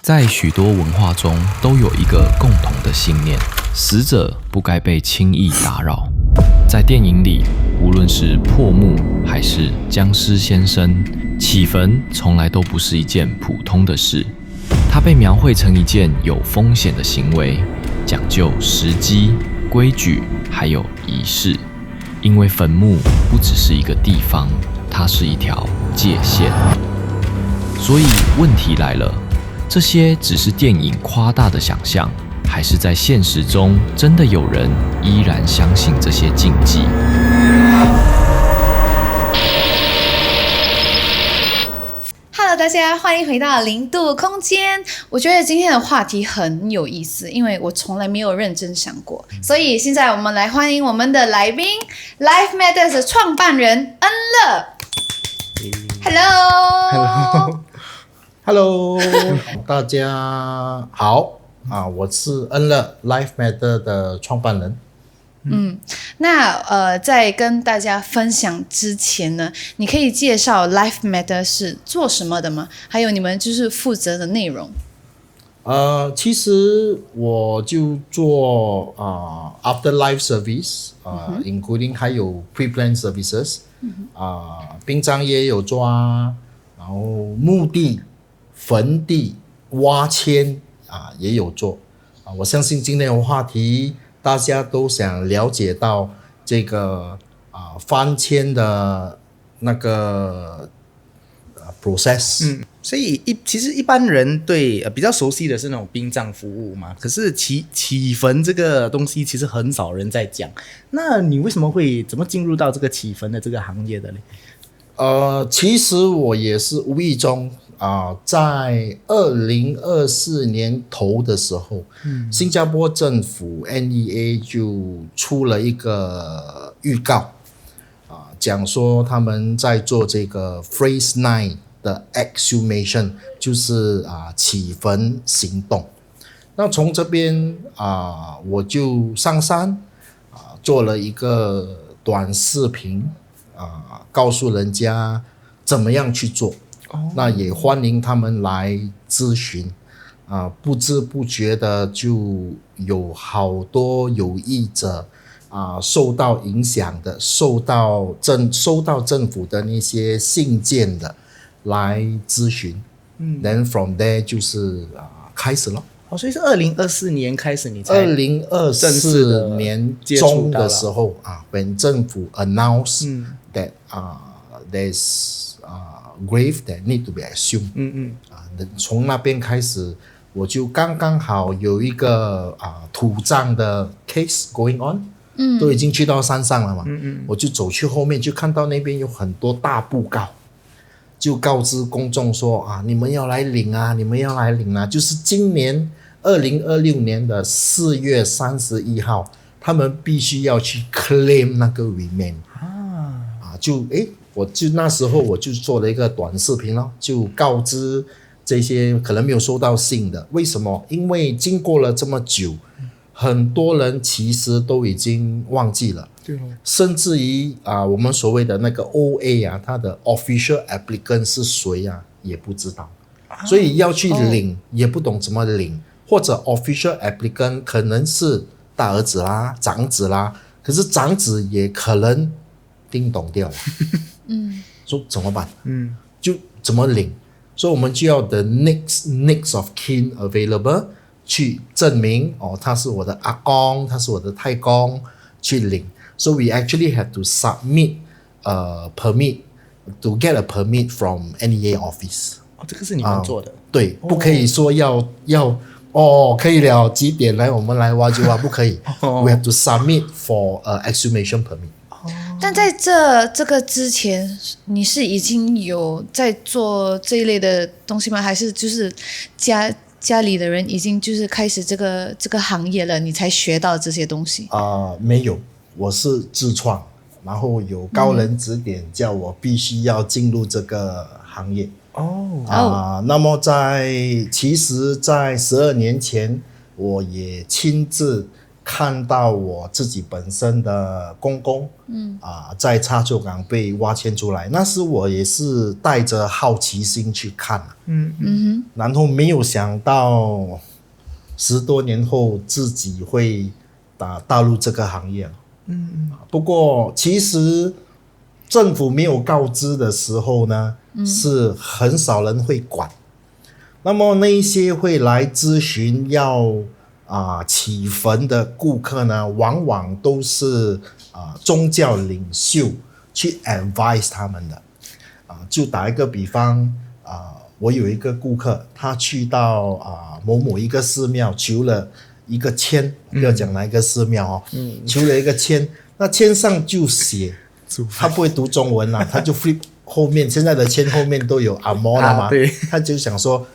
在许多文化中都有一个共同的信念：死者不该被轻易打扰。在电影里，无论是破墓还是僵尸先生，起坟从来都不是一件普通的事。它被描绘成一件有风险的行为，讲究时机、规矩还有仪式。因为坟墓不只是一个地方，它是一条界限。所以问题来了，这些只是电影夸大的想象，还是在现实中真的有人依然相信这些禁忌？Hello， 大家欢迎回到零度空间。我觉得今天的话题很有意思，因为我从来没有认真想过。所以现在我们来欢迎我们的来宾 ，Life Matters 的创办人恩乐。Hello， 大家好我是恩乐 Life Matter 的创办人。那在跟大家分享之前呢，你可以介绍 Life Matter 是做什么的吗？还有你们就是负责的内容。其实我就做afterlife service，including 还有 pre-plan services，殡葬业有做然后墓地、坟地、挖迁也有做我相信今天的话题大家都想了解到这个翻迁的那个process。所以其实一般人对比较熟悉的是那种殡葬服务嘛，可是起坟这个东西其实很少人在讲。那你为什么会怎么进入到这个起坟的这个行业的呢？其实我也是无意中在2024年头的时候，新加坡政府 NEA 就出了一个预告讲说他们在做这个 Phase 9的 exhumation， 就是起坟行动。那从这边我就上山做了一个短视频告诉人家怎么样去做。那也欢迎他们来咨询不知不觉的就有好多有意者受到影响的，收到政府的那些信件的来咨询then from there 就是开始了。所以是2024年开始你才2024年中的时候when 政府 announce that there's grave that need to be assumed，从那边开始我就刚好有一个土葬的 case going on，都已经去到山上了嘛，我就走去后面就看到那边有很多大布告，就告知公众说你们要来领你们要来领就是今年2026年的4月31号他们必须要去 claim 那个 remain我就那时候我就做了一个短视频咯，就告知这些可能没有收到信的。为什么？因为经过了这么久，很多人其实都已经忘记了，甚至于我们所谓的那个 OA 他的 official applicant 是谁也不知道，所以要去领也不懂怎么领，或者 official applicant 可能是大儿子啦、长子啦，可是长子也可能叮咚掉了说怎么办？就怎么领？所以我们就要 the next of kin available 去证明他是我的阿公，他是我的太公去领。So we actually have to submit a permit to get a permit from NEA office。这个是你们做的？对，不可以说要可以了，几点来我们来挖就挖，不可以。We have to submit for exhumation permit。但在这个之前，你是已经有在做这一类的东西吗？还是就是家里的人已经就是开始这个行业了，你才学到这些东西？没有，我是自创，然后有高人指点，叫我必须要进入这个行业。那么其实在12年前，我也亲自看到我自己本身的公公，在插旧港被挖迁出来，那时我也是带着好奇心去看，然后没有想到10多年后自己会踏入这个行业，不过其实政府没有告知的时候呢，是很少人会管。那么那一些会来咨询要起坟的顾客呢，往往都是宗教领袖去 advise 他们的。就打一个比方，我有一个顾客，他去到某某一个寺庙求了一个签，不要讲哪一个寺庙求了一个签，那签上就写，他不会读中文啦，他就 flip 后面，现在的签后面都有 Amor 了嘛，对，他就想说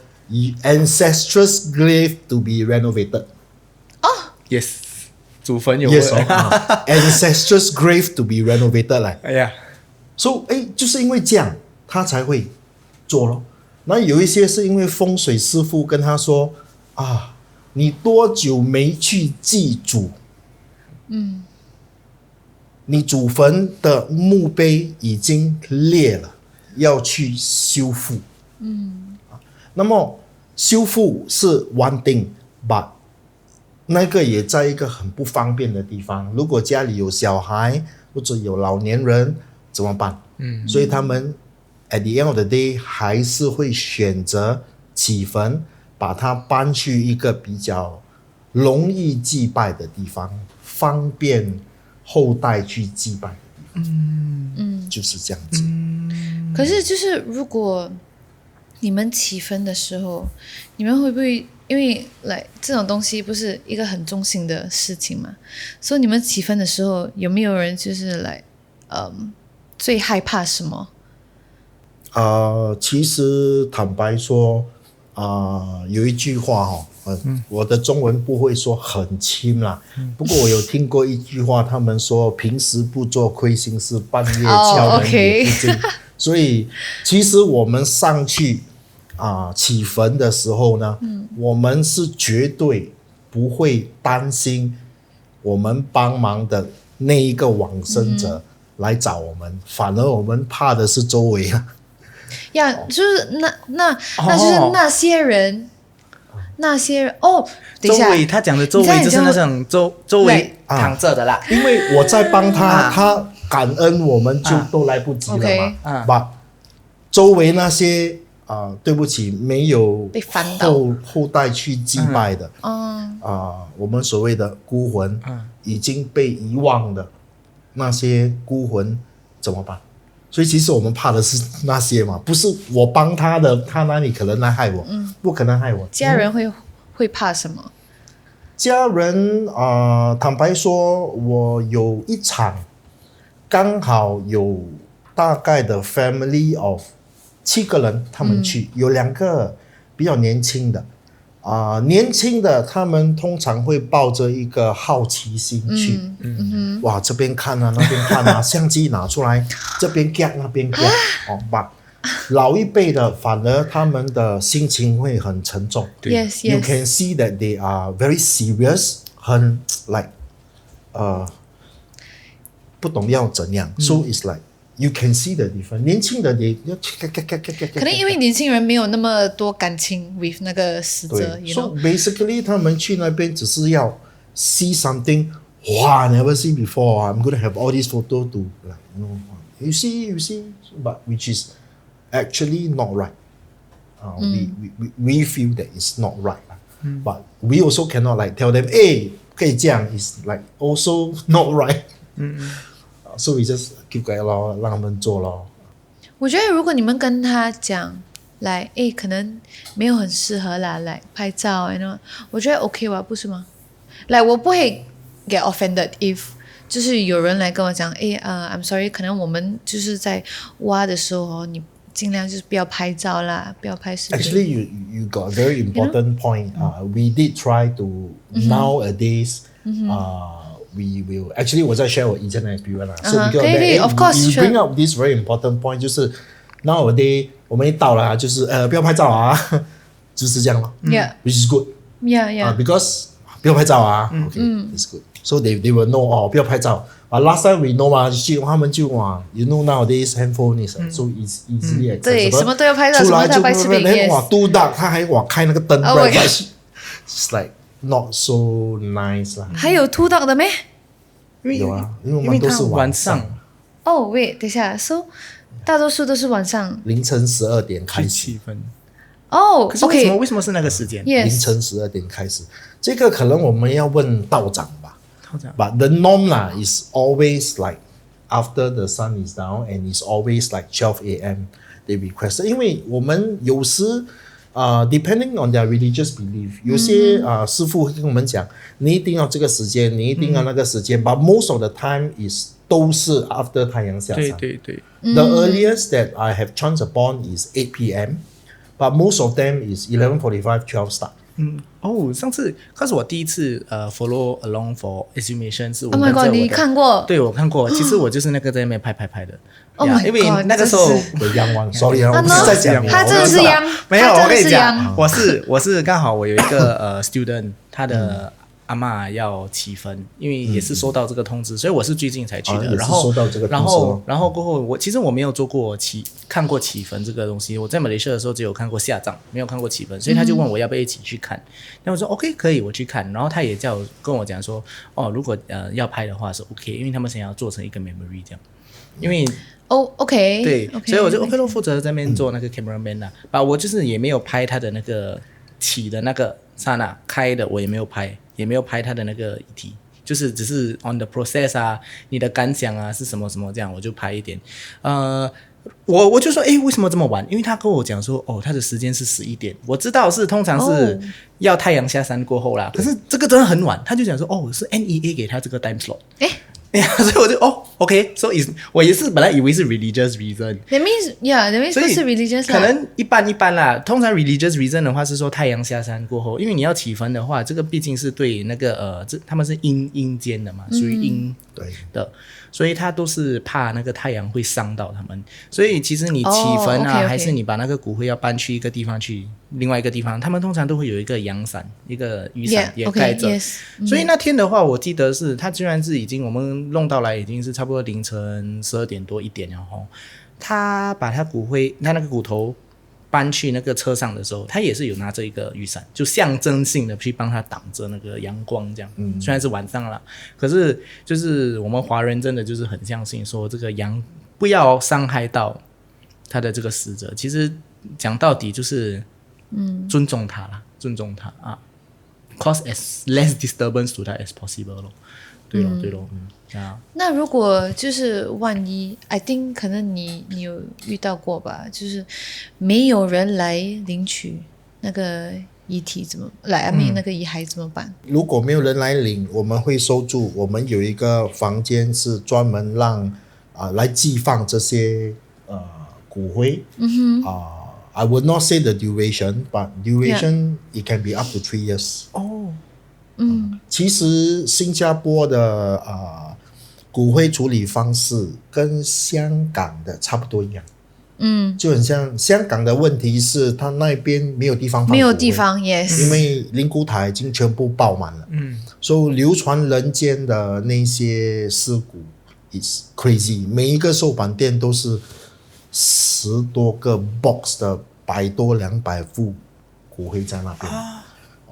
ancestors grave to be renovated。Yes， 祖坟有 Yes ancestors grave to be renovated 来。哎呀，所以就是因为这样，他才会做咯。那有一些是因为风水师傅跟他说你多久没去祭祖？你祖坟的墓碑已经裂了，要去修复。那么修复是 one thing， but 那个也在一个很不方便的地方。如果家里有小孩或者有老年人怎么办？所以他们 at the end of the day 还是会选择起坟，把它搬去一个比较容易祭拜的地方，方便后代去祭拜的地方。就是这样子。可是就是如果你们起坟的时候，你们会不会因为这种东西不是一个很中性的事情嘛？所以你们起坟的时候，有没有人就是最害怕什么？其实坦白说，有一句话我的中文不会说很清啦，不过我有听过一句话，他们说平时不做亏心事，半夜敲门也不惊。所以其实我们上去起坟的时候呢，我们是绝对不会担心我们帮忙的那一个往生者来找我们，反而我们怕的是周围就是那就是那些人，等一下，周围他讲的周围就是那种周围躺着的啦，因为我在帮他，他感恩我们就都来不及了嘛。把周围那些对不起，没有被翻到后代去祭拜的，我们所谓的孤魂，已经被遗忘的那些孤魂怎么办？所以其实我们怕的是那些嘛，不是我帮他的，他哪里可能来害我？不可能害我。家人会怕什么？家人坦白说，我有一场刚好有大概的 family of 7个人，他们去，有2个比较年轻的。年轻的他们通常会抱着一个好奇心去，哇，这边看那边看相机拿出来，这边看那边看，把老一辈的反而他们的心情会很沉重。Yes, You can see that they are very serious， 很 like 不懂要怎样，so it's like you can see the difference。年轻的你要可能因为年轻人没有那么多感情 with 那个死者，so basically 他们去那边只是要 see something， 哇 ，never see before。I'm gonna have all these photos to like you see，but which is actually not right. We feel that it's not right. But we also cannot like tell them, hey, 可以这样 is like also not right. So we just keep quiet 咯，让他们做咯。我觉得如果你们跟他讲可能没有很适合啦，拍照我觉得 OK 吧，不是吗？我不会 get offended if 就是有人来跟我讲，I'm sorry， 可能我们就是在挖的时候你尽量就是不要拍照啦，不要拍视频。Actually, you got a very important point. We did try to nowadays. We will actually 我在 share 我以前的 experience So because of course, you bring up this very important point， 就是 nowadays 我们一到了就是不要拍照就是这样咯。Yeah. Which is good. Yeah. Because 不要拍照啊。OK，it's good. So they will know 哦，不要拍照。Last time we know 嘛，他们就you know nowadays handphone is so easily accessible。对，什么都要拍照，出来就什么都要拍视频。哇，do that，他还开那个灯 Oh my ，it's like not so nice 啦。还有秃刀的没？有啊，因为我们都是晚上。哦，wait，等一下，so 大多数都是晚上凌晨12点开始。气氛。哦可是为什么是那个时间？凌晨12点开始，这个可能我们要问道长吧。But the norm is always like after the sun is down and it's always like 12 a.m. they request. 因为我们有时depending on their religious belief， 有些师父会跟我们讲，你一定要这个时间，你一定要那个时间。But most of the time is 都是 after 太阳下山。对。The earliest that I have chanced upon is 8 p.m. But most of them is 11:45, 12 start. 上次可是我第一次follow along for exhumation 是我 Oh 跟 my 着 god， 我的，你看过？对我看过，其实我就是那个在那边拍的。Oh my god， 因为那个时候The young one, sorry 我不是在讲我，他真的是央，没有，我跟你央讲，我是刚好我有一个student， 他的阿嬷要起坟，因为也是收到这个通知，所以我是最近才去的。然后收到这个通知然后过后其实我没有做过看过起坟这个东西，我在马来西亚的时候只有看过下葬，没有看过起坟，所以他就问我要不要一起去看。那我说 OK 可以，我去看。然后他也跟我讲说，如果要拍的话是 OK， 因为他们想要做成一个 memory 这样，因为。OK， 对，所以我就 OK 咯，负责在那边做那个 cameraman 啦。我就是也没有拍他的那个起的那个刹那，开的我也没有拍，也没有拍他的那个遗体，就是只是 on the process 啊，你的感想啊是什么什么这样，我就拍一点。我就说，为什么这么晚？因为他跟我讲说，他的时间是11点，我知道是通常是要太阳下山过后啦，可是这个真的很晚，他就讲说，是 NEA 给他这个 time slot。所以我就OK， so 我也是本来以为是 religious reason。That means 不是 religious 可能一般啦。通常 religious reason 的话是说太阳下山过后，因为你要起坟的话，这个毕竟是对那个他们是阴间的嘛，属于阴的，所以他都是怕那个太阳会伤到他们。所以其实你起坟啊，还是你把那个骨灰要搬去一个地方去，另外一个地方，他们通常都会有一个阳伞、一个雨伞也盖着。所以那天的话，我记得是他居然是我们弄到来已经是差不多凌晨12点多1点，然后他把他那个骨头搬去那个车上的时候，他也是有拿着一个雨伞，就象征性的去帮他挡着那个阳光这样。虽然是晚上了，可是就是我们华人真的就是很相信说这个阳不要伤害到他的这个死者。其实讲到底就是尊重他啦，尊重他啊 ，cause as less disturbance to that as possible 咯。对咯。那如果就是万一 I think 可能你有遇到过吧，就是没有人来领取那个遗体怎么来那个遗骸怎么办？如果没有人来领，我们会收住，我们有一个房间是专门让来寄放这些骨灰。I would not say the duration, but duration it can be up to 3 years. 其实新加坡的骨灰处理方式跟香港的差不多一样。就很像香港的问题是它那边没有地方放骨灰，没有地方 yes， 因为灵骨塔已经全部爆满了。所以流传人间的那些尸骨 is crazy， 每一个寿板店都是10多个 box 的100多200副骨灰在那边。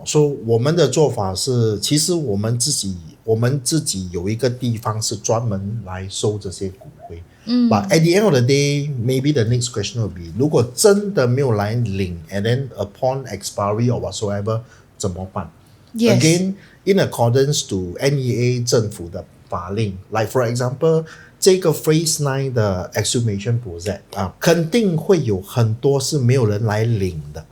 所以我们的做法是，其实我们自己有一个地方是专门来收这些骨灰。But at the end of the day, maybe the next question will be， 如果真的没有来领 ，and then upon expiry or whatsoever， 怎么办？Yes. Again, in accordance to NEA 政府的法令 ，like for example， 这个 Phase 9的 exhumation project 肯定会有很多是没有人来领的。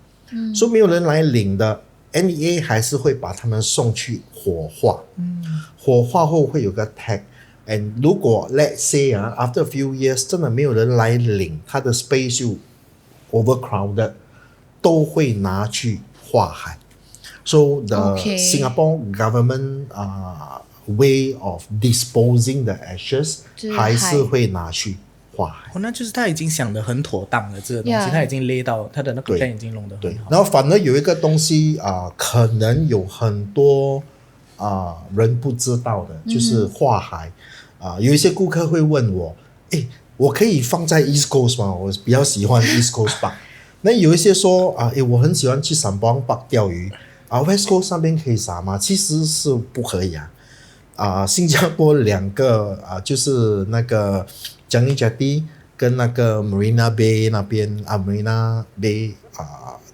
所以没有人来领的。NEA 还是会把他们送去火化，火化后会有个 tag，and 如果 let's say after a few years 真的没有人来领，他的 space 就 overcrowded， 都会拿去化海。So the Singapore government way of disposing the ashes 还是会拿去化海。那就是他已经想得很妥当了，这个东西他已经勒到他的那个plan已经弄得很好。然后反而有一个东西可能有很多人不知道的，就是花海有一些顾客会问我，诶，我可以放在 East Coast 吗？我比较喜欢 East Coast Park 那有一些说我很喜欢去Sembawang Park 钓鱼West Coast 那边可以撒吗？其实是不可以新加坡2个就是那个 Changi Jetty 跟那个 Marina Bay 那边Marina Bay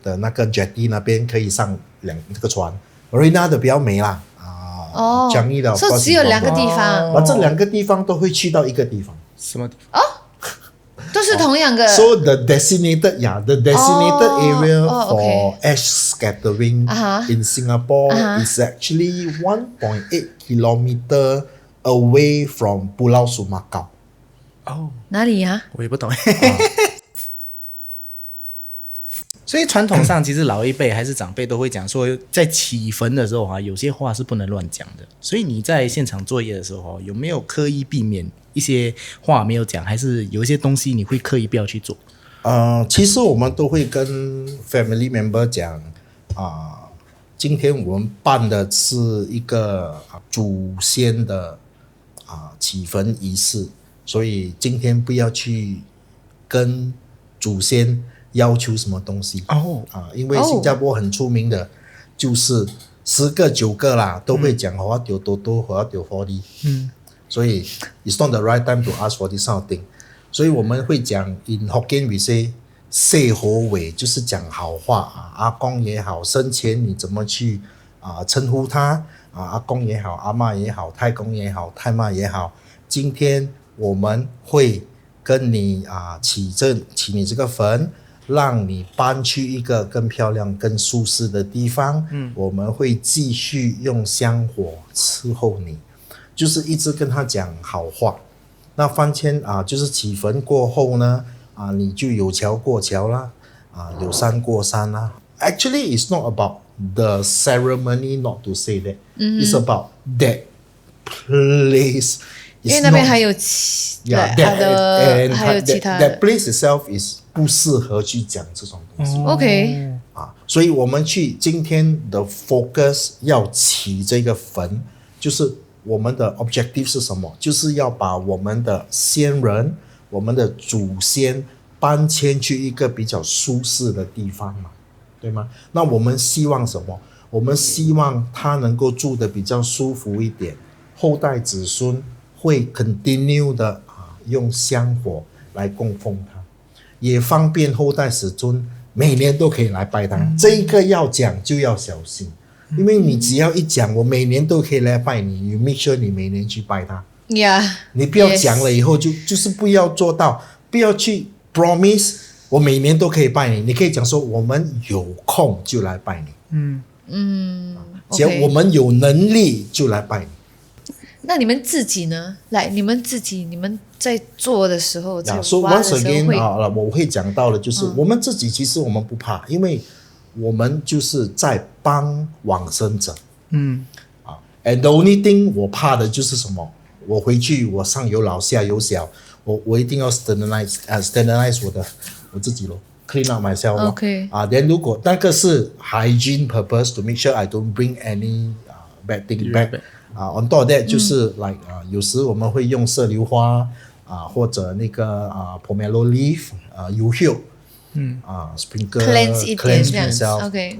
的那个 Jetty 那边可以上这个船 Marina 的比较美啦Changi 的所以只有2个地方这2个地方都会去到一个地方什么地方都是同样的。So the designated area for okay. ash scattering in Singapore is actually 1.8 kilometer away from Pulau Semakau. 哪里呀？我也不懂。所以传统上，其实老一辈还是长辈都会讲说，在起坟的时候有些话是不能乱讲的。所以你在现场作业的时候有没有刻意避免一些话没有讲，还是有一些东西你会刻意不要去做？其实我们都会跟 family member 讲今天我们办的是一个祖先的起坟仪式，所以今天不要去跟祖先要求什么东西因为新加坡很出名的就是10个9个啦都会讲我要丢多多我要丢40所以 it's not the right time to ask for this kind of thing 所以我们会讲 in Hokkien we say 谢好尾就是讲好话阿公也好生前你怎么去称呼他阿公也好阿嬷也好太公也好太妈也好今天我们会跟你起你这个坟让你搬去一个更漂亮更舒适的地方我们会继续用香火伺候你就是一直跟他讲好话那翻迁就是起坟过后呢你就有桥过桥啦有山过山啦 Actually it's not about the ceremony not to say that it's about that place 因为那边还有其他的还有其他的 that place itself is 不适合去讲这种东西OK 所以我们去今天的 focus 要起这个坟就是我们的 objective 是什么就是要把我们的先人我们的祖先搬迁去一个比较舒适的地方嘛对吗那我们希望什么我们希望他能够住得比较舒服一点后代子孙会 continue 的用香火来供奉他也方便后代子孙每年都可以来拜他这一个要讲就要小心因为你只要一讲我每年都可以来拜你你 make sure 你每年去拜他你不要讲了以后就是不要做到不要去 promise 我每年都可以拜你你可以讲说我们有空就来拜你只要我们有能力就来拜你那你们自己呢你们在做的时候在挖的时候 once again 我会讲到的就是我们自己其实我们不怕因为我们就是在帮往生者and the only thing 我怕的就是什么我回去我上有老下有小我一定要 standardize 我自己咯 clean up myself OK then 如果那个是 hygiene purpose to make sure I don't bring any bad thing back on top of that 就是 like 有时我们会用麝榴花或者那个pomelo leaf 油hiệu sprinkle cleanse 一点这样 myself OK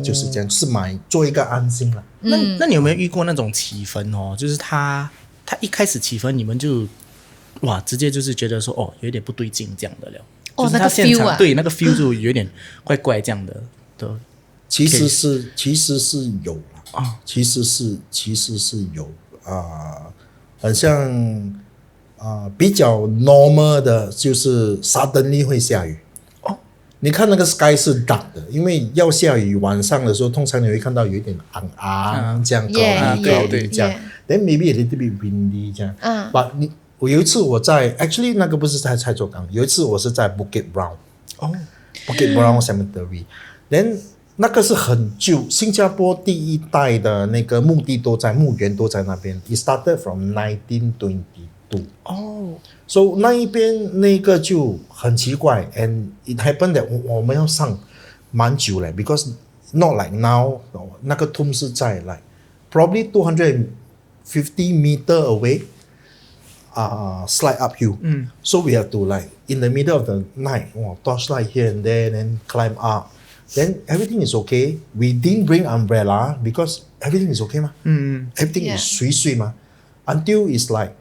就是这样是做一个安心啦那你有没有遇过那种起坟就是他一开始起坟你们就哇直接就是觉得说有点不对劲这样的了就是他现场对那个 feel 就有点怪怪这样的其实是有啦其实是有很像比较 normal 的就是 suddenly 会下雨你看那个 sky 是 dark 的因为要下雨晚上的时候通常你会看到有一点暗这样高低这样 then maybe a little bit windy 这样but 我有一次我在 actually 那个不是在蔡厝港有一次我是在 Bukit Brown Bukit Brown Cemetery then 那个是很旧新加坡第一代的那个墓园都在那边 it started from 1922so 那一边那个就很奇怪 and it happened that 我们要上蛮久了 because not like now 那个 tomb 是在 like probably 250 meter away, slide uphill. So we have to like in the middle of the night, torchlight here and there, then climb up. Then everything is okay. We didn't bring umbrella because everything is okay, everything is sui ma. Until it's like,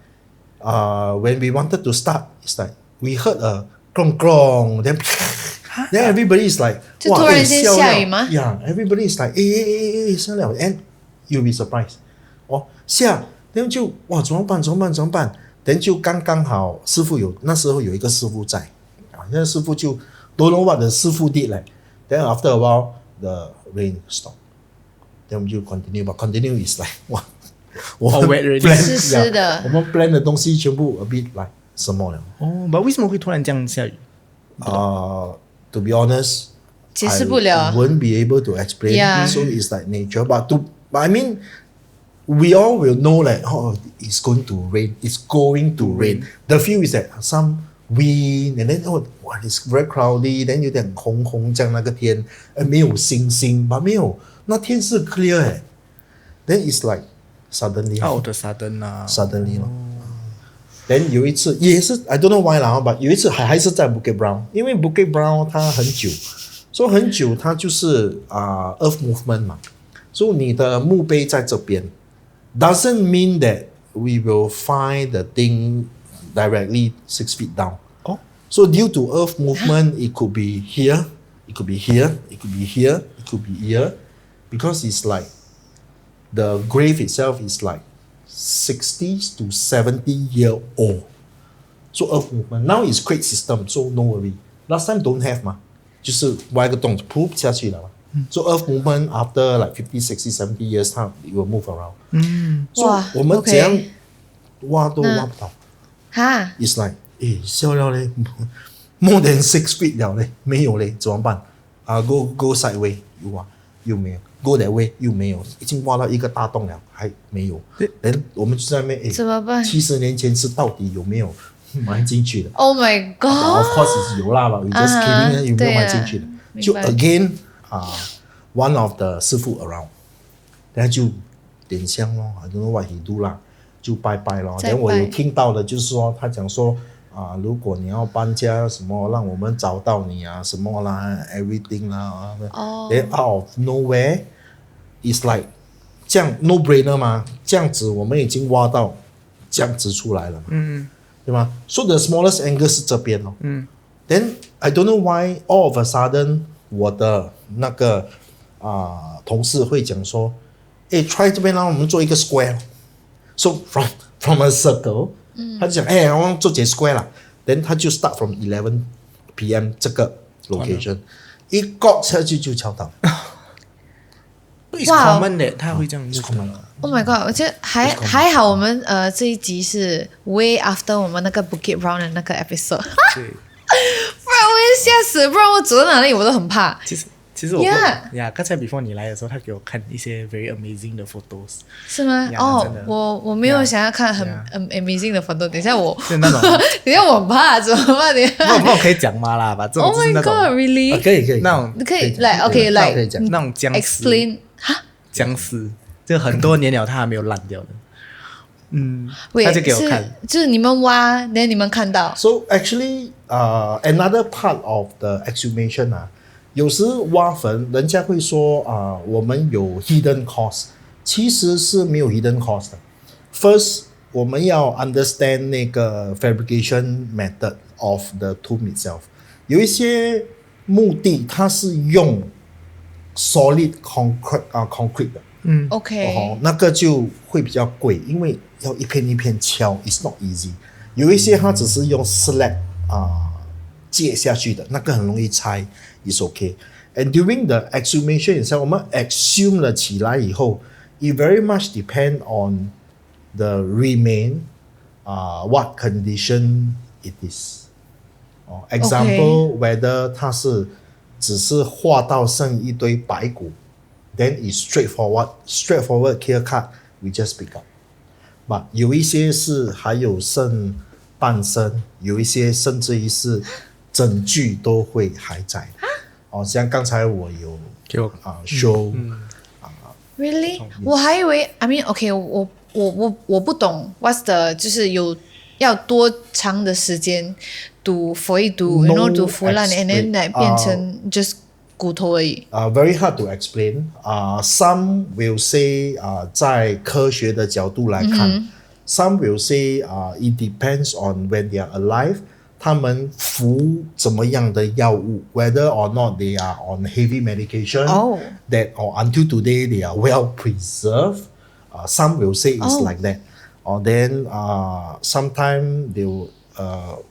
when we wanted to start, it's like we heard a klong klong, then everybody is like, 就突然间下雨吗？ Yeah, everybody is like, 下了 and you'll be surprised. 下 then 就怎么办？then 就刚刚好师傅那时候有一个师傅在那师傅就 don't know what the 师傅 did like. Then after a while the rain stopped. Then 我们就 continue, but continue is like 我们 wet already. 湿湿的。我们 plan 的东西全部 a bit like 什么了but 为什么会突然这样下雨？ to be honest, 解释不了 I won't be able to explain. Yeah. So it's like nature. But I mean, we all will know that it's going to rain. It's going to rain. The feel is that some wind and then it's very cloudy. Then 有点红红这样那个天，没有星星，but 没有，那天是 clear Then it's like suddenly out of sudden suddenly Then 有一次也是 I don't know why 啦 but 有一次还是在 Bukit Brown， 因为 Bukit Brown 它很久，所以很久它就是earth movement 嘛，所以你的墓碑在这边 doesn't mean that we will find the thing directly 6 feet down. So due to earth movement, it could be here, it could be here, it could be here, it could be here, because it's like the grave itself is like 60 to 70 year old. So earth movement now is quake system, so no worry. Last time don't have 嘛，就是挖一个洞噗下去了嘛。So earth movement after like 50, 60, 70 years time, it will move around. So 我们怎样挖都挖不到。It's like 笑了嘞 ，more than 6 feet 了嘞，没有嘞，怎么办？go sideway 又没有 ，go that way 又没有，已经挖到一个大洞了，还没有。人我们就在那边怎么办？70年前是到底有没有埋进去的 ？Oh my god！ Of course 是有啦吧，we just kidding， 有没有埋进去的？就 again one of the 师傅 around， 然后就点香咯 ，I don't know what he do 啦，就拜拜咯。然后我有听到的就是说，他讲说。如果你要搬家什么，让我们找到你什么啦 ，everything 啦，then out of nowhere, it's like 这样 no brainer 嘛，这样子我们已经挖到这样子出来了嘛，对吗 ？So the smallest angle 是这边then I don't know why all of a sudden 我的那个同事会讲说，try 这边让我们做一个 square，so from a circle。他就讲我们做这 square 啦 then 他就 start from 11 PM 这个 location 一 got 下去就敲到It's common 的，他会这样做。 Oh my god！ 我觉得还好，我们这一集是 way after 我们那个 Bukit Brown 的那个 episode， 不然我也吓死，不然我走到哪里我都很怕。其实我刚才 before 你来的时候，他给我看一些 very amazing 的 photos， 是吗？我没有想要看很 amazing 的 photo， 等一下我是那种，等一下我怕怎么办？那我可以讲吗啦？把这种 Oh 就是 my 那种 god！Really？ 可以那种可以来 OK 来那种僵尸 explain 僵尸，就很多年了，它还没有烂掉的。他就给我看，就是你们挖，然后你们看到。 So actually, another part of the exhumation 有时挖坟，人家会说我们有 hidden cost， 其实是没有 hidden cost 的。First， 我们要 understand 那个 fabrication method of the tomb itself。有一些墓地它是用 solid concrete 的。OK， 那个就会比较贵，因为要一片一片敲 ，it's not easy。有一些它只是用 slab 接下去的，那个很容易拆 ，is okay。And during the exhumation itself， 我们 exhume 了起来以后 ，it very much depend on the remain，what condition it is。example whether 它是只是画到剩一堆白骨。Then it's straightforward clear cut, we just pick up. But 有一些是还有剩半身，有一些甚至于是整具都会还在。像刚才我有给我show Really？我还以为 I mean OK，我不懂 what's the 就是要多长的时间读佛一读 No 然后读腐烂 and then like 变成 just 骨头而已。Very hard to explain. Some will say 在科学的角度来看，some will say it depends on when they are alive. 他们服怎么样的药物 ，whether or not they are on heavy medication, that or until today they are well preserved. Some will say it's like that. Or then sometime they will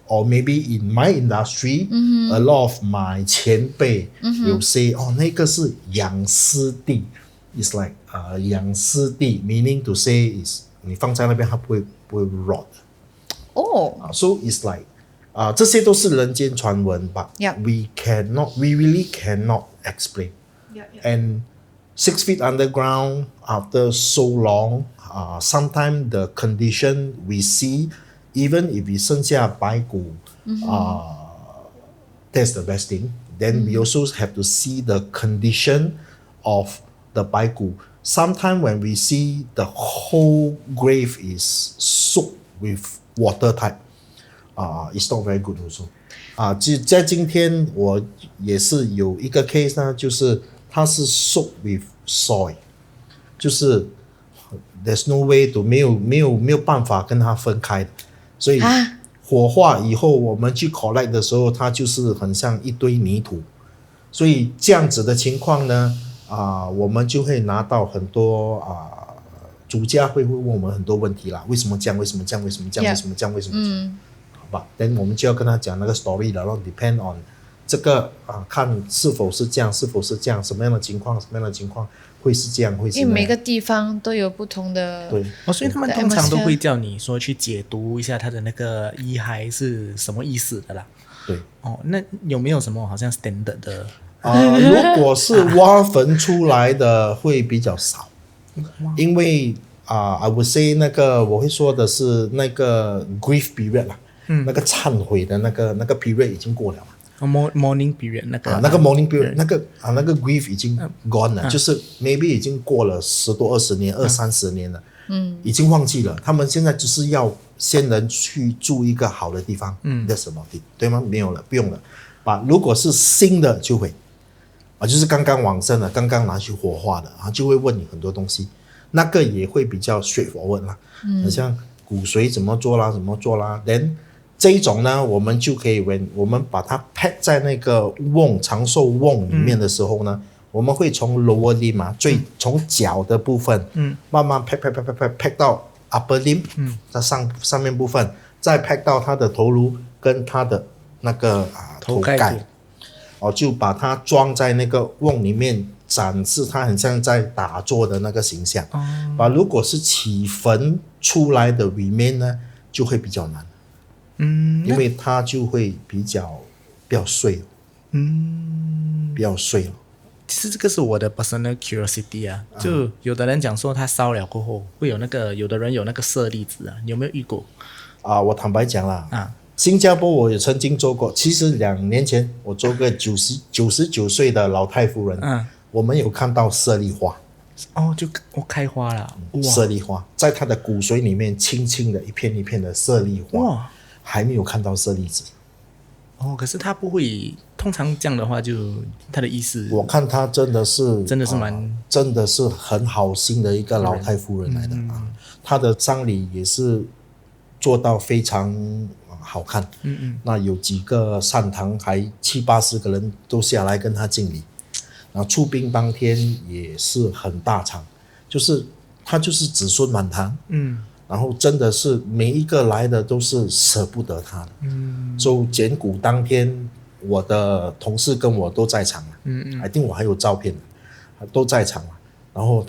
or maybe in my industry, a lot of my 前辈 will say, 那个是养尸地 ，it's like 养尸地 meaning to say is 你放在那边它不会 rot。So it's like 这些都是人间传闻 but we really cannot explain. And 6 feet underground after so long, sometimes the condition we see, even if we 剩下白骨 that's the best thing. Then we also have to see the condition of the 白骨. Sometimes when we see the whole grave is soaked with water type, it's not very good also. 在今天我也是有一个 case 呢，就是它是 soaked with soil， 就是 there's no way to 没有办法跟它分开的，所以火化以后我们去 collect 的时候，它就是很像一堆泥土，所以这样子的情况呢，我们就会拿到很多主家会问我们很多问题啦，为什么这样？为什么这样？为什么这样？为什么这样？为什么这样？好吧 ，then 我们就要跟他讲那个 story 了，然后 depend on 这个看是否是这样，是否是这样，什么样的情况，什么样的情况会是这样，会是那样。因为每个地方都有不同的。对，所以他们通常都会叫你说去解读一下他的那个遗骸是什么意思的啦。对。那有没有什么好像 standard 的？如果是挖坟出来的会比较少，因为I would say 那个我会说的是那个 grief period 啦，那个忏悔的那个 period 已经过了嘛。Mourning period 那个那个 mourning period 那个 grief 已经 gone 了，就是 maybe 已经过了10多20年20-30年了，已经忘记了。他们现在只是要先人去住一个好的地方，that's about it，对吗？没有了，不用了。如果是新的就会就是刚刚往生了，刚刚拿去火化的，就会问你很多东西，那个也会比较 straightforward 啦，好像骨髓怎么做啦，怎么做啦。then 这一种呢，我们就可以我们把它 pack 在那个长寿瓮里面的时候呢，我们会从 lower limb 从脚的部分，慢慢 pack 到 upper limb，在上面部分，再 pack 到它的头颅跟它的那个头盖。就把它装在那个瓮里面，展示它很像在打坐的那个形象。如果是起坟出来的 remain 呢，就会比较难。因为它就会比较碎。比较碎了。其实这个是我的 personal curiosity 就有的人讲说他烧了过后会有有的人有那个舍利子你有没有遇过？我坦白讲啦，新加坡我也曾经做过，其实2年前我做个99岁的老太夫人，我们有看到舍利花。就开花了。舍利花在她的骨髓里面轻轻的一片一片的舍利花，还没有看到舍利子。可是他不会，通常这样的话就他的意思，我看他真的是真的是很好心的一个老太夫人来的他的丧礼也是做到非常好看。那有几个善堂还70-80个人都下来跟他敬礼，然后出殡当天也是很大场，就是他就是子孙满堂。然后真的是每一个来的都是舍不得他的。所以捡骨当天我的同事跟我都在场了。I think 我还有照片都在场了。然后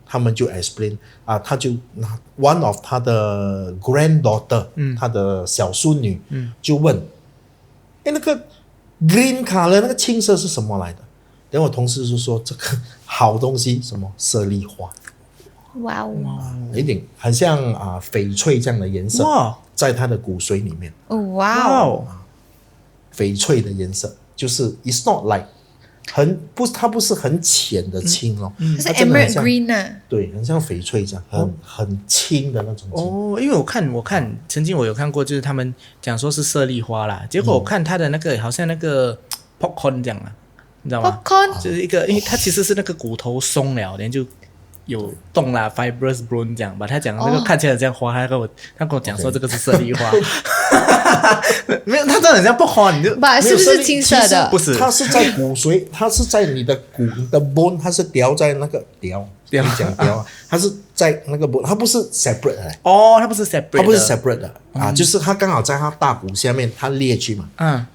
他们就 explain 他就拿 one of 他的 granddaughter，他的小孙女就问，那个 green color 那个青色是什么来的？然后我同事就说这个好东西，什么舍利花。哇哦，一点很像翡翠这样的颜色，在他的骨髓里面。哇哦，翡翠的颜色就是 it's not like 它不是很浅的青哦，它是它真的很 emerald 像 green 啊。对，很像翡翠这样，很轻的那种青。哦，因为我看，曾经我有看过，就是他们讲说是猞猁花啦，结果我看它的那个好像那个 popcorn 这样啊，你知道吗？ popcorn 就是一个，因为它其实是那个骨头松了，然后就有动啦 ，fibrous bone 这样吧。他讲那个看起来很像花，他跟我讲说这个是猞猁花，没有，它真的很像popcorn，你就吧，是不是金色的？不是，它是在骨髓，它是在你的骨你的 bone， 它是雕在那个雕讲雕啊，它是在那个 bone， 它不是 separate 的。哦，它不是 separate， 它不是 separate 的啊，就是它刚好在它大骨下面，它裂去嘛。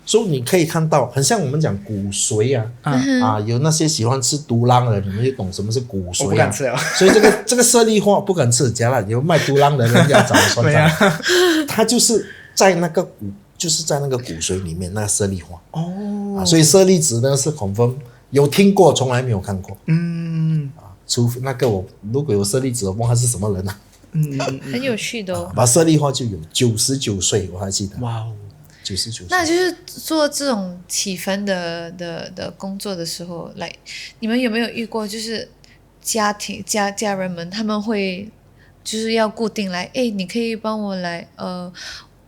所以你可以看到，很像我们讲骨髓啊，有那些喜欢吃独狼的，你们就懂什么是骨髓啊。我不敢吃啊。所以这个猞猁花不敢吃，假了有卖独狼的人要找我算账。它就是在那个骨髓里面那个猞猁花。所以舍利子呢是 confirm 有听过，从来没有看过。除非那个如果有舍利子，我忘了他是什么人啊。很有趣的哦。把舍利花就有99岁，我还记得。哇哦，99岁。那就是做这种起坟的工作的时候，来，你们有没有遇过，就是家人们他们会就是要固定来，哎，你可以帮我来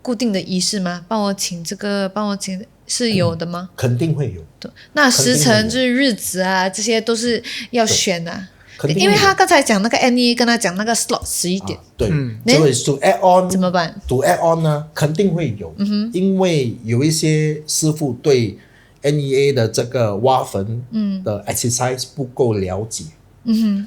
固定的仪式吗？帮我请这个，帮我请，是有的吗？肯定会有。对，那时辰就是日子啊，这些都是要选啊。因为他刚才讲那个 NEA 跟他讲那个 slot 11点，对，这位 to add on 怎么办 ？to add on 呢，肯定会有，因为有一些师傅对 NEA 的这个挖坟的 exercise 不够了解，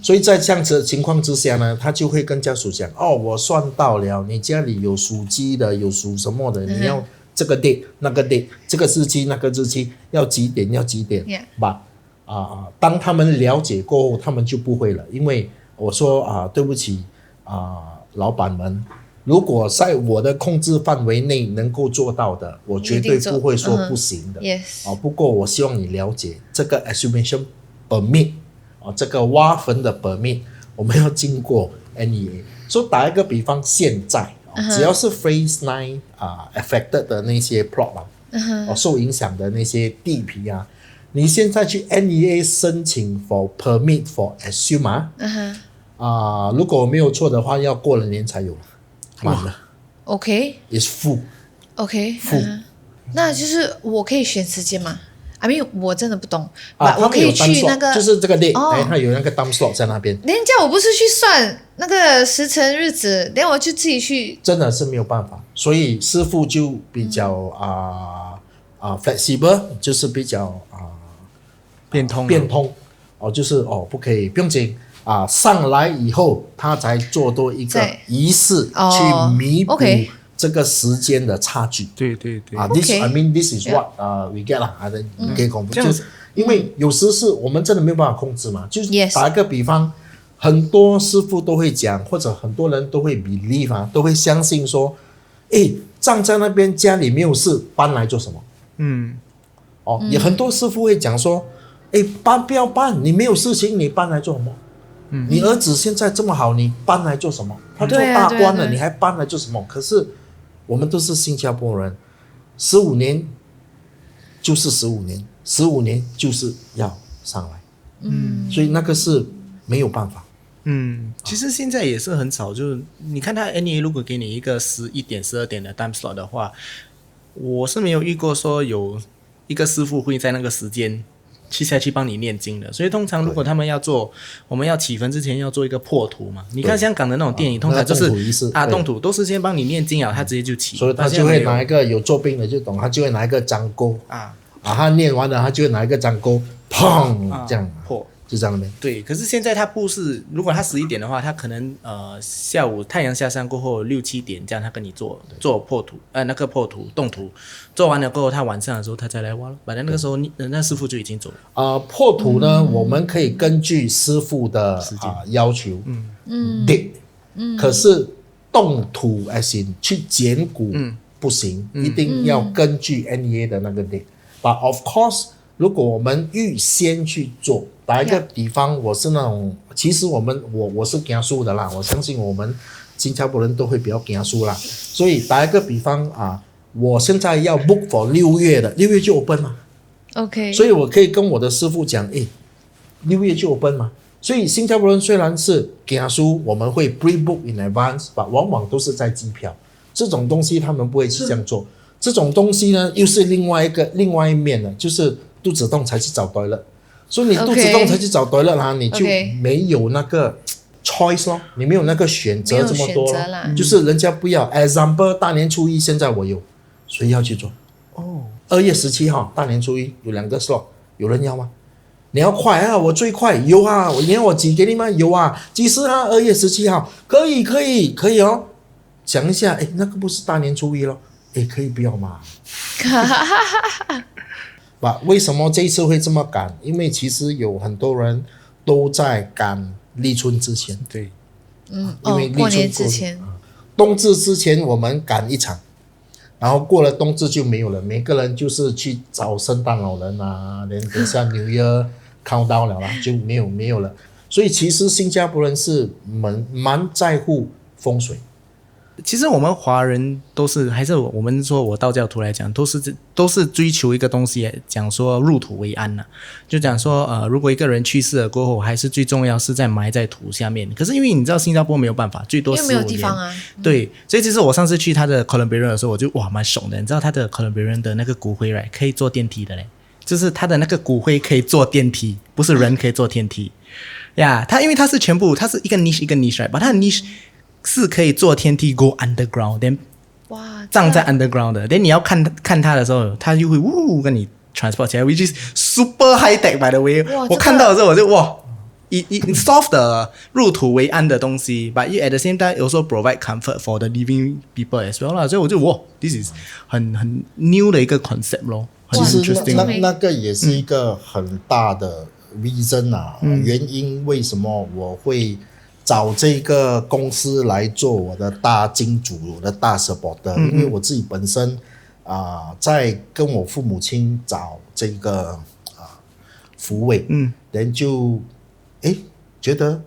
所以在这样子的情况之下呢，他就会跟家属讲，哦，我算到了，你家里有属鸡的，有属什么的，你要这个 date 那个 date， 这个日期那个日期，要几点吧。当他们了解过后，他们就不会了，因为我说对不起老板们，如果在我的控制范围内能够做到的，我绝对不会说不行的。不过我希望你了解这个 exhumation permit 这个挖坟的 permit， 我们要经过 NEA。所以打一个比方，现在只要是 Phase 9 affected 的那些 plot 受影响的那些地皮你现在去 NEA 申请 for permit for exhum 如果我没有错的话，要过了年才有，满了。OK is full。 OK full。那就是我可以选时间吗？I mean 我真的不懂，我可以去那个，就是这个 date，它有那个 time slot 在那边。人家我不是去算那个时辰日子，连我就自己去，真的是没有办法，所以师傅就比较flexible， 就是比较变通就是不可以，不用紧上来以后他才做多一个仪式去弥补这个时间的差距。对this is what we get 啦，你可以confirm，就是因为有时是我们真的没有办法控制嘛，就是打一个比方，很多师傅都会讲，或者很多人都会 believe 都会相信说，葬在那边家里没有事，搬来做什么？也很多师傅会讲说，不要搬，你没有事情，你搬来做什么？你儿子现在这么好，你搬来做什么？他做大官了，你还搬来做什么？可是我们都是新加坡人，15年就是15年，15年就是要上来，所以那个是没有办法。其实现在也是很少，就是你看他 NEA 如果给你一个11点、12点的 time slot 的话，我是没有遇过说有一个师傅会在那个时间下去帮你念经的，所以通常如果他们要做，我们要起坟之前要做一个破土嘛。你看香港的那种电影，通常就是动土都是先帮你念经他直接就起，所以他就会拿一个有做兵的就懂，他就会拿一个章钩他念完了，他就会拿一个章钩，砰这样破。就在那边。对，可是现在它不是，如果它11点的话，它可能下午太阳下山过后6、7点这样，他跟你做破土，那个破土动土，做完了过后，他晚上的时候他再来挖了，反正那个时候那师傅就已经走了。破土呢，我们可以根据师傅的要求，date，可是动土as in去捡骨不行，一定要根据 NEA 的那个 date。But of course， 如果我们预先去做，打一个比方，我是那种，其实我是怕输的啦，我相信我们新加坡人都会比较怕输啦，所以打一个比方我现在要 book for 6月的，6月就 open 嘛， OK，所以我可以跟我的师傅讲，诶，6月就 open 嘛。所以新加坡人虽然是给他书，我们会 pre-book in advance， 往往都是在机票。这种东西他们不会去这样做。这种东西呢，又是另外一面的，就是肚子痛才去找 toilet。所以你肚子痛才去找 toilet 啦，你就没有那个 choice 咯，你没有那个选择这么多咯，就是人家不要。example 大年初一现在我有，谁要去做？2月17号大年初一有2个 slot， 有人要吗？你要快啊，我最快，有啊，你要我挤给你吗？有啊，几时啊？2月17号，可以哦。讲一下，那个不是大年初一咯，可以不要吗？为什么这一次会这么赶？因为其实有很多人都在赶立春之前，对，因为立春过年之前，冬至之前我们赶一场，然后过了冬至就没有了，每个人就是去找圣诞老人啊，连等下New Year countdown了啦，就没有了。所以其实新加坡人是蛮在乎风水。其实我们华人都是，还是我们说我道教徒来讲，都是追求一个东西，讲说入土为安呐、就讲说如果一个人去世了过后，还是最重要是在埋在土下面。可是因为你知道新加坡没有办法，最多15年，因为没有地方啊。对，所以其实我上次去他的 Columbarium 的时候，我就蛮爽的。你知道他的 Columbarium 的那个骨灰可以坐电梯的嘞，就是他的那个骨灰可以坐电梯，不是人可以坐电梯呀。他因为他是全部，他是一个 niche 一个 niche， 把他的 niche 是可以坐天梯 go underground， then 葬在 underground 的， then 你要看他的时候，他就会跟你 transport 起来 ，which is super high tech by the way。我看到的时候我就it solve 的入土为安的东西 ，but at the same time also provide comfort for the living people as well 啦。所以我就this is 很 new 的一个 concept 咯，很 interesting。那个也是一个很大的 reason 啊，原因为什么我会找这个公司来做我的大金主，我的大 supporter，因为我自己本身在跟我父母亲找这个福位，人就觉得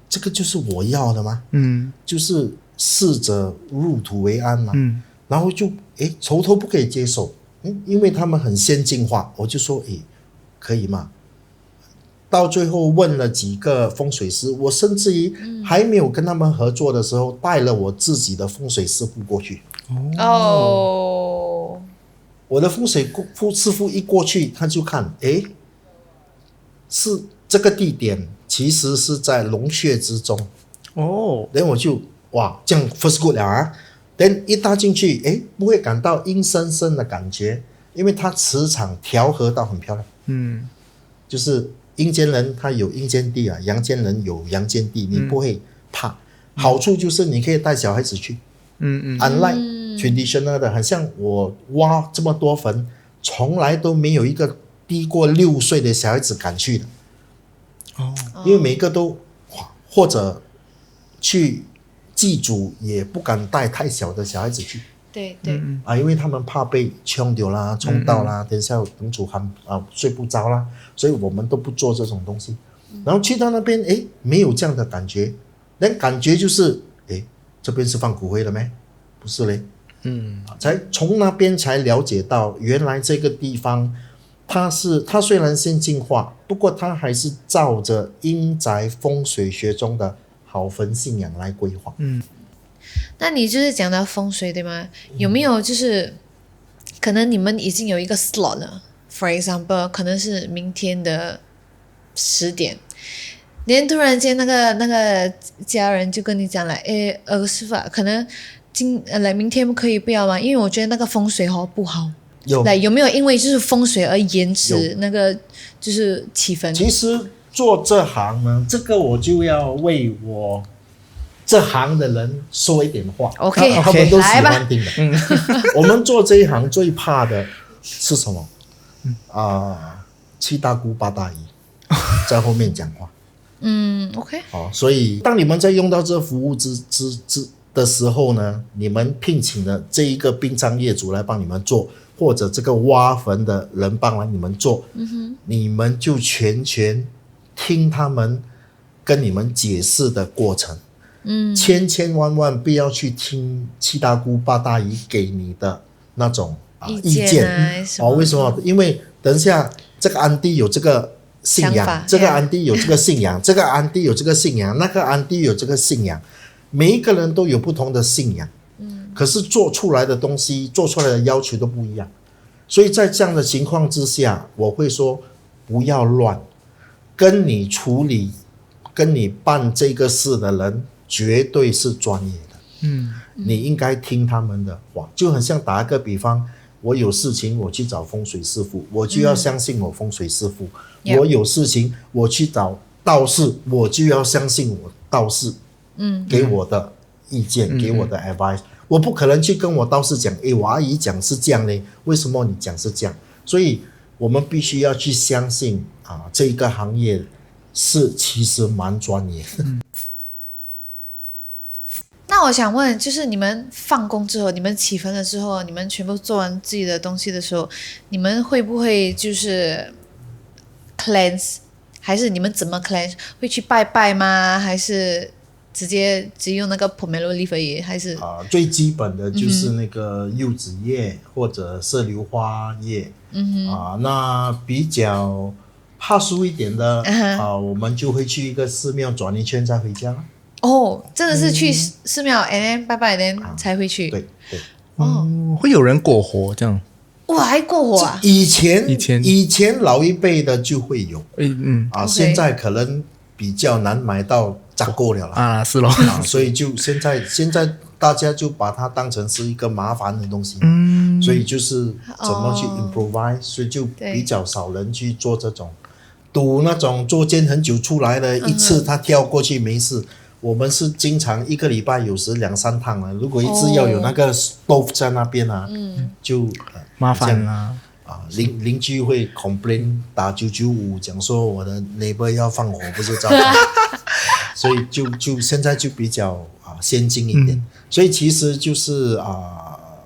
这个就是我要的吗？就是试着入土为安嘛，然后就从头不可以接受，因为他们很先进化，我就说可以吗？到最后问了几个风水师，我甚至于还没有跟他们合作的时候，带了我自己的风水师傅过去。我的风水师傅一过去，他就看，是这个地点其实是在龙穴之中。然后我就这样 first good 了啊。then 一搭进去，不会感到阴森森的感觉，因为它磁场调和到很漂亮。就是阴间人他有阴间地啊，阳间人有阳间地，你不会怕。好处就是你可以带小孩子去。unlike traditional 的，很像我挖这么多坟，从来都没有一个低过6岁的小孩子敢去的。因为每个都或者去祭祖也不敢带太小的小孩子去。对因为他们怕被冲掉啦、冲到啦，等一下等主睡不着啦，所以我们都不做这种东西。然后去到那边，没有这样的感觉，那感觉就是，这边是放骨灰的咩？不是嘞，才从那边才了解到，原来这个地方，它虽然先进化，不过它还是照着阴宅风水学中的好坟信仰来规划。那你就是讲到风水对吗？有没有就是可能你们已经有一个 slot 了 ，for example， 可能是明天的10点，连突然间那个家人就跟你讲了，师傅可能明天可以不要吗？因为我觉得那个风水不好。有没有因为就是风水而延迟那个就是气氛？其实做这行呢，这个我就要为我这行的人说一点话。OK， 他们都喜欢听的。我们做这一行最怕的是什么？七大姑八大姨在后面讲话。OK。所以当你们在用到这服务的时候呢，你们聘请的这一个殡葬业主来帮你们做，或者这个挖坟的人帮你们做，你们就全听他们跟你们解释的过程。千万不要去听七大姑八大姨给你的那种意见。为什么？因为等一下这个安迪有这个信想法仰，这个安迪有这个信仰，这个安迪有这个信仰，那个安迪有这个信仰，每一个人都有不同的信仰，可是做出来的东西，做出来的要求都不一样，所以在这样的情况之下，我会说不要乱，跟你处理、跟你办这个事的人绝对是专业的，你应该听他们的话，就很像打一个比方。我有事情，我去找风水师傅，我就要相信我风水师傅。我有事情，我去找道士，我就要相信我道士，给我的意见，给我的 advice。我不可能去跟我道士讲，我阿姨讲是这样呢，为什么你讲是这样？所以我们必须要去相信这一个行业是其实蛮专业的。那我想问，就是你们放工之后，你们起坟的时候，你们全部做完自己的东西的时候，你们会不会就是 cleanse， 还是你们怎么 cleanse？ 会去拜拜吗？还是直接只用那个 pomelo leaf 而已？还是最基本的就是那个柚子叶或者麝硫花叶，那比较怕输一点的我们就会去一个寺庙转一圈再回家。真的是去寺庙and then 拜拜 and then 才会去。对对。会有人过活这样？哇，还过火啊！以前老一辈的就会有，OK 现在可能比较难买到炸过了啦。是咯。所以就现在大家就把它当成是一个麻烦的东西，所以就是怎么去 improvise，所以就比较少人去做这种赌那种捉奸很久出来的，一次他跳过去没事。我们是经常一个礼拜有时2-3趟了，如果一直要有那个 stove 在那边就麻烦啦。邻居会 complain 打995，讲说我的 neighbor 要放火，不是糟糕。所以就现在就比较先进一点，所以其实就是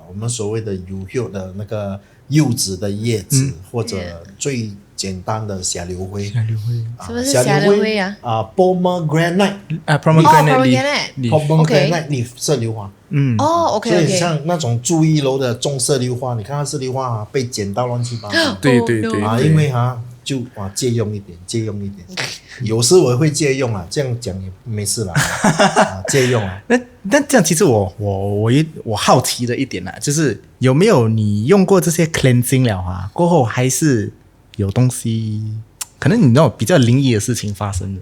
我们所谓的有的那个柚子的叶子，或者最简单的霞流灰。什么是霞流灰啊？pomegranate pomegranate leaf 麝硫花。OK。所以像那种住1楼的种麝硫花，你看到麝硫花被剪到乱七八糟。对因为就借用一点。有时我会借用这样讲也没事啦。借用那这样，其实我好奇的一点就是有没有你用过这些 cleansing 了过后还是有东西，可能你那种比较灵异的事情发生的，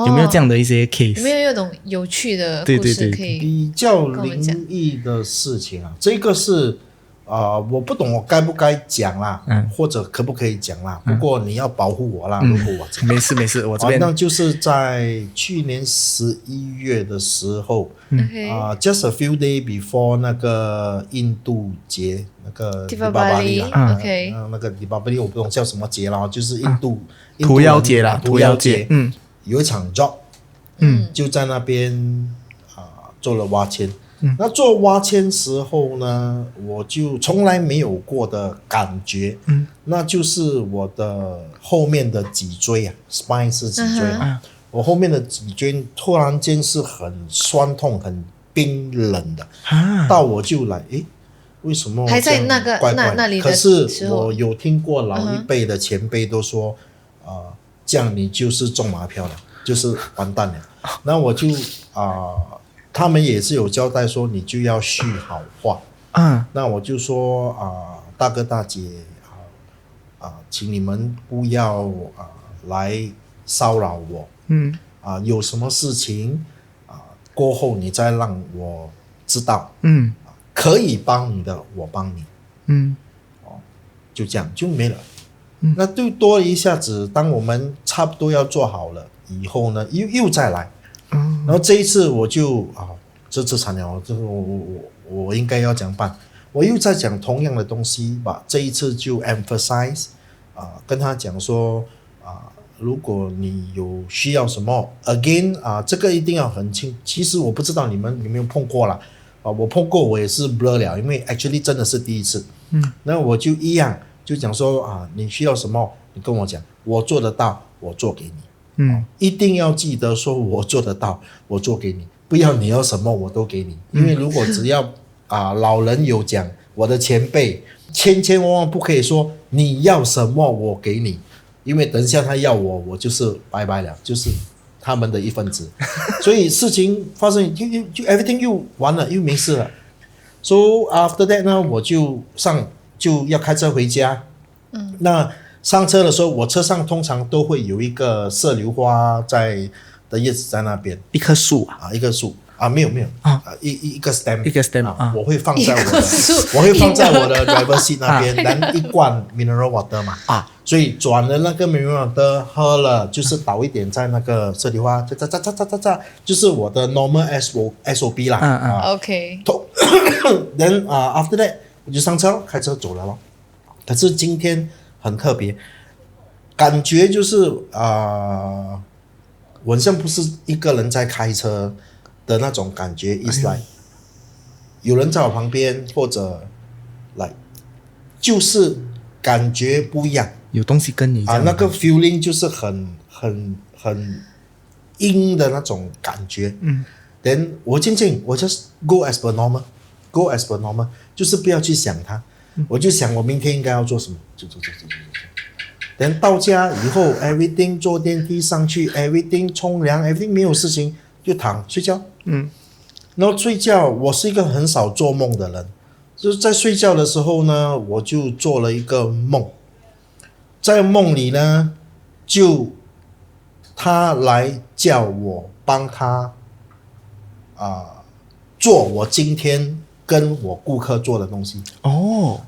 有没有这样的一些 case？ 有没有一种有趣的故事可以比较灵异的事情这个是我不懂我该不该讲啦，或者可不可以讲啦，不过你要保护我啦，如果我讲。没事，我这边那就是在去年11月的时候just a few days before 那个印度节，那个迪巴巴利啦那个迪巴巴利我不懂叫什么节啦，就是印度屠妖节啦，屠妖节有一场 job 就在那边做了挖迁。那做挖迁时候呢，我就从来没有过的感觉，那就是我的后面的脊椎spine 是脊椎我后面的脊椎突然间是很酸痛、很冰冷的，到我就来，为什么还在那个怪怪那里的可是时候我有听过老一辈的前辈都说，这样你就是中马票了，就是完蛋了。那我就他们也是有交代说你就要续好话，那我就说大哥大姐请你们不要来骚扰我，有什么事情过后你再让我知道，可以帮你的我帮你，就这样就没了。那就多了一下子，当我们差不多要做好了以后呢，又再来。然后这一次我就这次惨了，这个我应该要怎样办？我又在讲同样的东西吧，这一次就 emphasize 跟他讲说如果你有需要什么 again 这个一定要很清。其实我不知道你们有没有碰过啦，我碰过我也是 blur 了，因为 actually 真的是第一次。那我就一样就讲说你需要什么你跟我讲，我做得到我做给你。一定要记得说我做得到我做给你，不要你要什么我都给你，因为如果只要老人有讲，我的前辈千万不可以说你要什么我给你，因为等一下他要我就是拜拜了，就是他们的一份子。所以事情发生就 everything 又完了，又没事了。So after that 呢，我就要开车回家。那上车的时候，我车上通常都会有一个麝榴花的叶子在那边，一棵树一棵树没有一个 stem， 一个 stem 我会放在我的 driver seat 那边，然后一罐 mineral water 嘛所以转了那个 mineral water 喝了，就是倒一点在那个麝榴花，就是我的 normal SOP 啦。OK。Then after that 我就上车开车走了咯。可是今天很特别，感觉就是我好像不是一个人在开车的那种感觉，is like 有人在我旁边，或者like 就是感觉不一样，有东西跟你那个 feeling 就是很阴的那种感觉。Then 我渐渐我 just go as per normal， 就是不要去想它。我就想我明天应该要做什么，就做。等到家以后 ，everything 坐电梯上去 ，everything 冲凉 ，everything 没有事情就躺睡觉。然后睡觉，我是一个很少做梦的人，就是在睡觉的时候呢，我就做了一个梦，在梦里呢，就他来叫我帮他做我今天跟我顾客做的东西。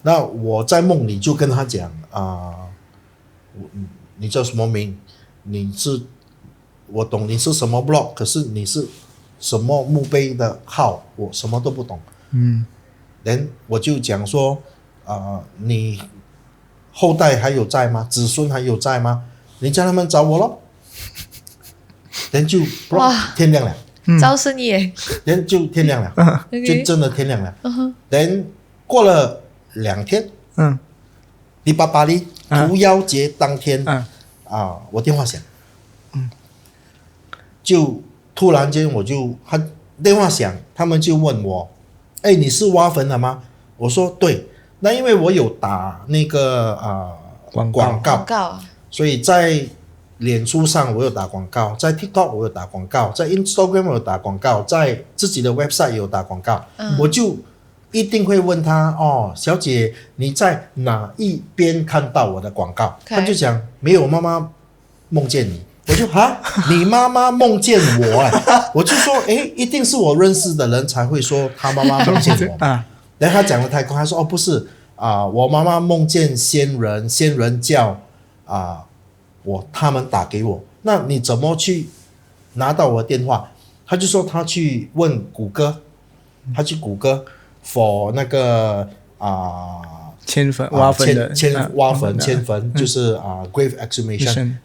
那我在梦里就跟他讲你叫什么名？我懂你是什么 block， 可是你是什么墓碑的号，我什么都不懂。then 我就讲说你后代还有在吗？子孙还有在吗？你叫他们找我咯。then 就天亮了。招生耶。then 就天亮了，就真的天亮了。then 过了2天，第8哩屠妖节当天，我电话响，就突然间他电话响，他们就问我，你是挖坟的吗？我说对，那因为我有打那个广告，所以在脸书上我有打广告，在 TikTok 我有打广告，在 Instagram 我有打广告，在自己的 website 也有打广告，我就一定会问他小姐你在哪一边看到我的广告？他就讲没有，妈妈梦见你。我就你妈妈梦见我我就说一定是我认识的人才会说他妈妈梦见我然后他讲的太快，他说不是我妈妈梦见仙人叫他们打给我，那你怎么去拿到我的电话？他就说他去问谷歌，他去谷歌 for 那个迁坟挖坟的迁坟就是grave exhumation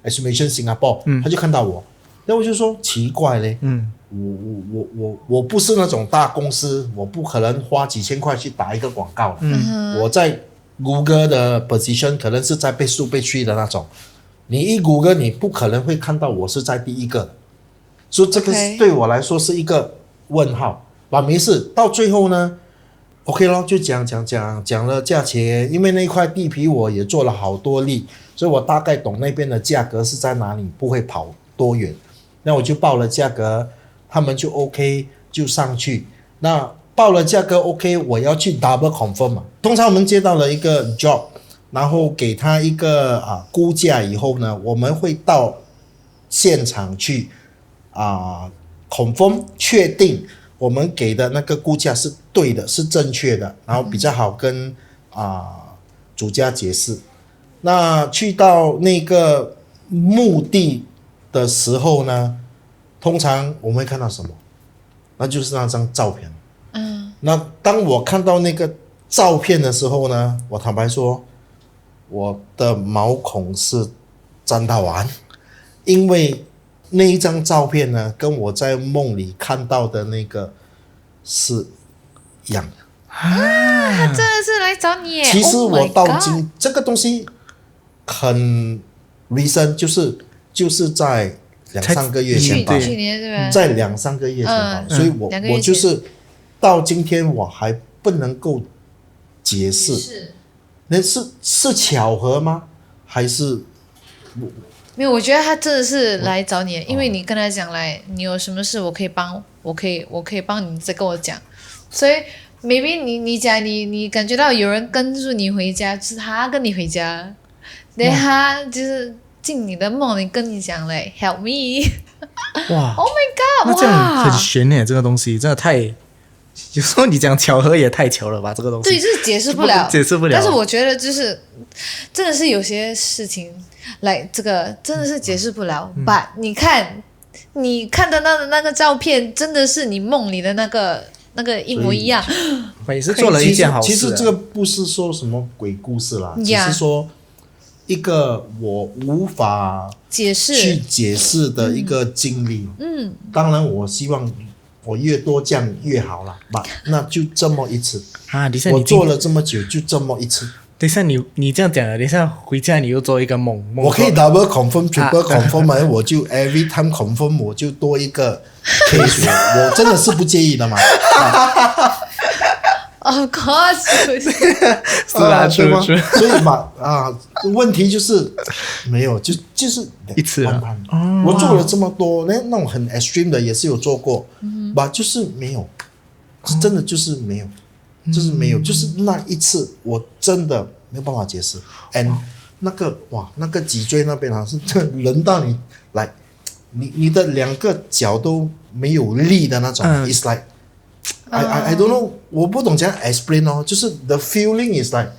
Singapore，他就看到我，那我就说奇怪嘞，我不是那种大公司，我不可能花几千块去打一个广告，我在谷歌的 position 可能是在倍数倍区的那种，你一谷歌你不可能会看到我是在第一个的，所以这个对我来说是一个问号。没事，到最后呢 OK 咯，就讲了价钱，因为那块地皮我也做了好多例，所以我大概懂那边的价格是在哪里，不会跑多远。那我就报了价格，他们就 OK 就上去。那报了价格 OK， 我要去 double confirm 嘛。通常我们接到了一个 job， 然后给他一个估价以后呢，我们会到现场去confirm 确定我们给的那个估价是对的，是正确的，然后比较好跟主家解释。那去到那个墓地的时候呢，通常我们会看到什么？那就是那张照片。那当我看到那个照片的时候呢，我坦白说，我的毛孔是站到完，因为那一张照片呢，跟我在梦里看到的那个是一样的。他真的是来找你耶！其实我到今这个东西很 recent， 就是在2-3个月前吧，去年对吧？在2-3个月前吧，所以我就是到今天我还不能够解释那是巧合吗？还是没有，我觉得他真的是来找你，因为你跟他讲来，你有什么事我可以帮，我可以帮你再跟我讲，所以 maybe 你讲你感觉到有人跟住你回家，就是他跟你回家，对，他就是进你的梦里跟你讲嘞 ，help me， 哇 ，Oh my god， 那这样哇很悬耶，这个东西真的太，有时候你讲巧合也太巧了吧？这个东西对，就是解释不了，解释不了。但是我觉得就是真的是有些事情，来这个真的是解释不了。But 你看得到的那个照片，真的是你梦里的那个一模一样。也是做了一件好事啊。其实这个不是说什么鬼故事啦，只 Yeah 是说一个我无法解去释，解释的一个经历。当然我希望我越多这样越好啦，那就这么一次。啊，等一下你我做了这么久，就这么一次。等一下你这样讲了，等一下回家你又做一个梦，我可以 double confirm、triple confirm，我就 every time confirm， 我就多一个 case， 我真的是不介意的嘛。Of course， 是啊，对吗？是所以嘛问题就是没有，就是一次啊我做了这么多，那种很 extreme 的也是有做过，就是没有，真的就是没有，就是没有，就是那一次我真的没有办法解释。And 那个脊椎那边是轮到你来，你的两个脚都没有力的那种，it's like I don't know， 我不懂怎样 explain 哦，就是 the feeling is like，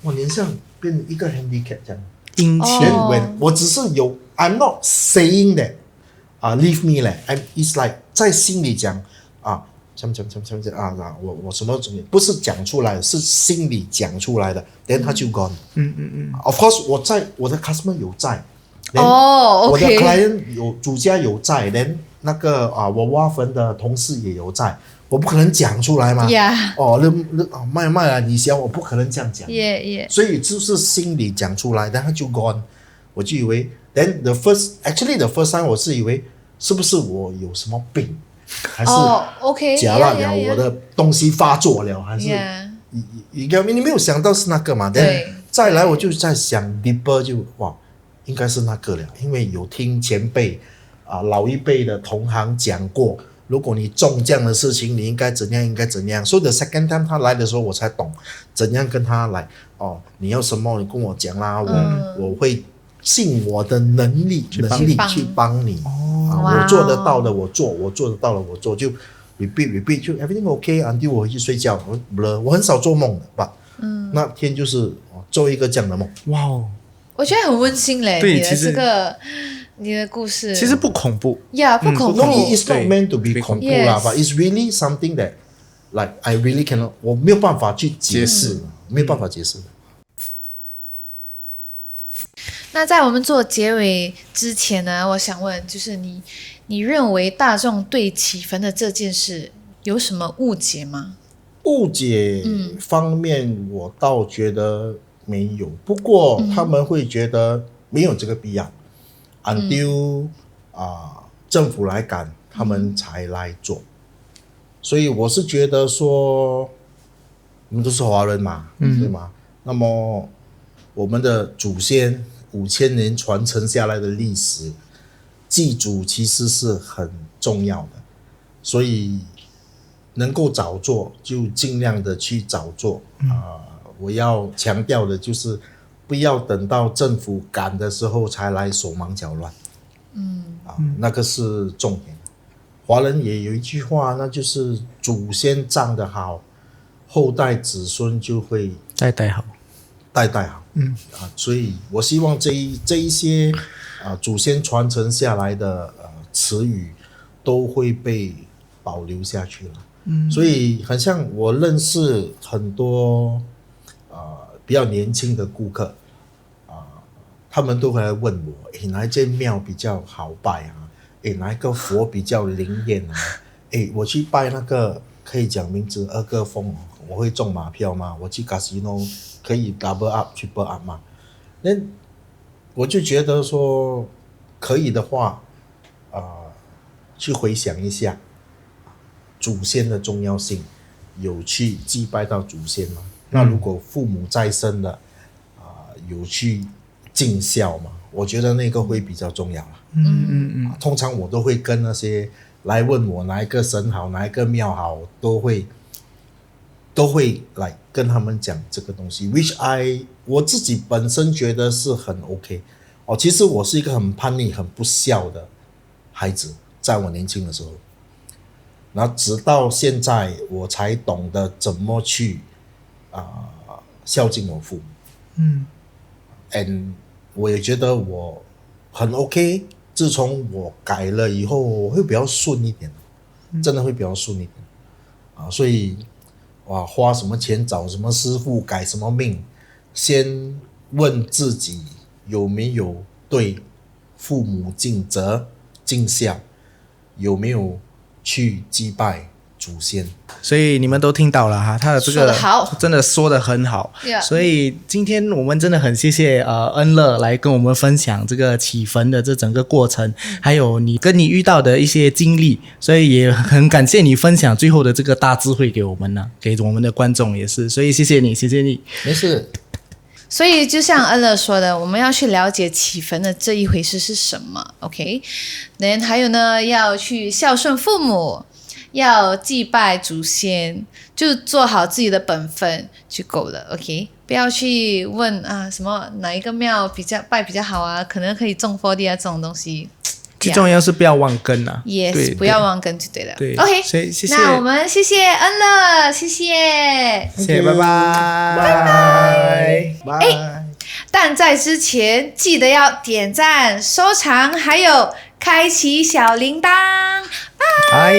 你像变一个 handicap 这样。阴前气。我只是有 I'm not saying that leave me 嘞，it's like 在心里讲讲我什么东西不是讲出来的，是心里讲出来的，then 他就 gone。Of course 我的 customer 有在，我的 client 有主家有在，then 那个我挖坟的同事也有在。我不可能讲出来嘛 Yeah 卖了你想我不可能这样讲 Yeah 所以就是心里讲出来，但他就 gone， 我就以为 then the first time 我是以为是不是我有什么病，还是OK 假了我的东西发作了，还是你没有想到是那个嘛，对，再来我就在想 deeper 就应该是那个了，因为有听前辈老一辈的同行讲过，如果你中这样的事情，你应该怎样。所以 the second time 他来的时候，我才懂怎样跟他来。你要什么，你跟我讲啦，我会尽我的能力去帮你。我做得到的我做，我做得到的我做，就 repeat 就 everything OK，until 我回去睡觉。我很少做梦的，那天就是做一个这样的梦。哇哦，我觉得很温馨嘞，对，你的这个。你的故事其实不恐怖不恐怖。 No, it's not meant to be 恐怖啦 Yes. but it's really something that like I really cannot， 我没有办法去解释，没有办法解释的。那在我们做结尾之前呢，我想问，就是你认为大众对起坟的这件事有什么误解吗？误解方面，我倒觉得没有，不过他们会觉得没有这个必要。until 政府来赶，他们才来做。所以我是觉得说，我们都是华人嘛，对吗？那么我们的祖先5000年传承下来的历史，祭祖其实是很重要的，所以能够早做就尽量的去早做。我要强调的就是，不要等到政府赶的时候才来手忙脚乱。那个是重点。华人也有一句话，那就是祖先葬得好，后代子孙就会带好。所以我希望这一些祖先传承下来的词语都会被保留下去了。所以很像我认识很多比较年轻的顾客。他们都会来问我，哪一间庙比较好拜啊？哪一个佛比较灵验啊？我去拜那个可以讲名字二个峰，我会中马票吗？我去 casino 可以 double up、triple up 吗？那我就觉得说，可以的话，去回想一下祖先的重要性，有去祭拜到祖先吗？那如果父母在生的，有去尽孝嘛，我觉得那个会比较重要通常我都会跟那些来问我哪一个神好，哪一个庙好，都会来跟他们讲这个东西 ，which 我自己本身觉得是很 OK。其实我是一个很叛逆、很不孝的孩子，在我年轻的时候，然后直到现在我才懂得怎么去孝敬我父母。and 我也觉得我很 OK。自从我改了以后，我会比较顺一点，真的会比较顺一点所以花什么钱找什么师傅改什么命，先问自己有没有对父母尽责尽孝，有没有去祭拜祖先。所以你们都听到了哈，他的这个真的说得很好。所以今天我们真的很谢谢恩乐来跟我们分享这个起坟的这整个过程，还有你遇到的一些经历，所以也很感谢你分享最后的这个大智慧给我们呢，给我们的观众也是，所以谢谢你。没事。所以就像恩乐说的，我们要去了解起坟的这一回事是什么 ，OK？ 还有呢，要去孝顺父母，要祭拜祖先，就做好自己的本分就够了 ，OK？ 不要去问什么哪一个庙比较好啊，可能可以种佛地这种东西。最重要是不要忘根啊 ，yes， 不要忘根就对了。对 ，OK， 所以谢谢。那我们谢谢恩乐，谢谢，拜拜。但在之前记得要点赞、收藏，还有开启小铃铛。拜。